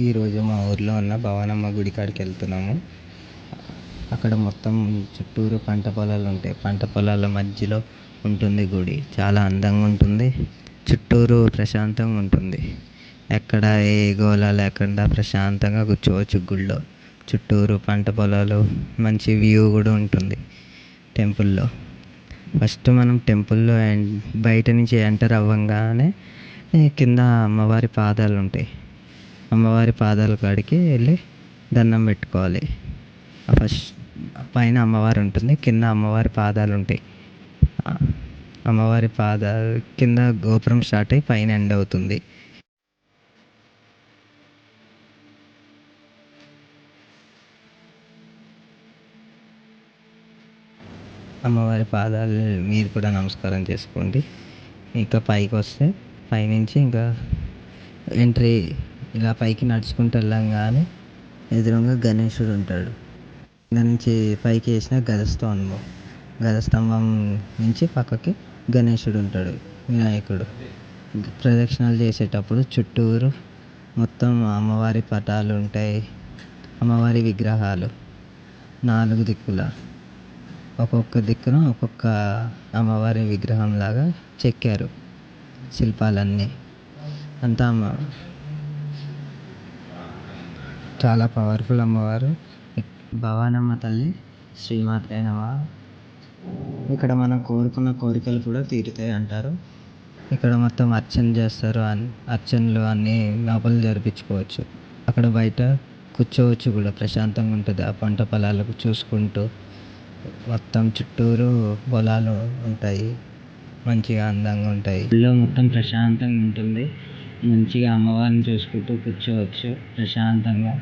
ఈరోజు మా ఊర్లో ఉన్న భవానమ్మ గుడి కాడికి వెళ్తున్నాము. అక్కడ మొత్తం చుట్టూరు పంట పొలాలు ఉంటాయి. పంట పొలాల మధ్యలో ఉంటుంది గుడి. చాలా అందంగా ఉంటుంది. చుట్టూరు ప్రశాంతంగా ఉంటుంది. ఎక్కడ ఏ గోల లేకుండా ప్రశాంతంగా కూర్చోవచ్చు గుడిలో. చుట్టూరు పంట పొలాలు, మంచి వ్యూ కూడా ఉంటుంది టెంపుల్లో. ఫస్ట్ మనం టెంపుల్లో బయట నుంచి ఎంటర్ అవ్వగానే కింద అమ్మవారి పాదాలు ఉంటాయి. అమ్మవారి పాదాల కాడికి వెళ్ళి దండం పెట్టుకోవాలి. ఫస్ట్ పైన అమ్మవారు ఉంటుంది, కింద అమ్మవారి పాదాలు ఉంటాయి. అమ్మవారి పాదాలు కింద గోపురం స్టార్ట్ అయ్యి పైన ఎండ్ అవుతుంది. అమ్మవారి పాదాలు మీరు కూడా నమస్కారం చేసుకోండి. ఇంకా పైకి వస్తే పైనుంచి ఇంకా ఎంట్రీ ఇలా పైకి నడుచుకుంటూ వెళ్ళంగానే ఎదురుగా గణేశుడు ఉంటాడు. కింద నుంచి పైకి వేసిన గజస్తంభం నుంచి పక్కకి గణేశుడు ఉంటాడు, వినాయకుడు. ప్రదక్షిణాలు చేసేటప్పుడు చుట్టూరు మొత్తం అమ్మవారి పటాలు ఉంటాయి. అమ్మవారి విగ్రహాలు 4 దిక్కుల ఒక్కొక్క దిక్కున ఒక్కొక్క అమ్మవారి విగ్రహం లాగా చెక్కారు శిల్పాలన్నీ. అంతా చాలా పవర్ఫుల్ అమ్మవారు. భవానమ్మ తల్లి శ్రీమాతే నమః. ఇక్కడ మనం కోరుకున్న కోరికలు కూడా తీరుతాయి అంటారు. ఇక్కడ మొత్తం అర్చన చేస్తారు. అర్చనలు అన్నీ లోపల జరిపించుకోవచ్చు. అక్కడ బయట కూర్చోవచ్చు కూడా, ప్రశాంతంగా ఉంటుంది. ఆ పంట పొలాలకు చూసుకుంటూ మొత్తం చుట్టూరు పొలాలు ఉంటాయి. మంచిగా అందంగా ఉంటాయి. ఇల్లు మొత్తం ప్రశాంతంగా ఉంటుంది. మంచిగా అమ్మవారిని చూసుకుంటూ కూర్చోవచ్చు ప్రశాంతంగా.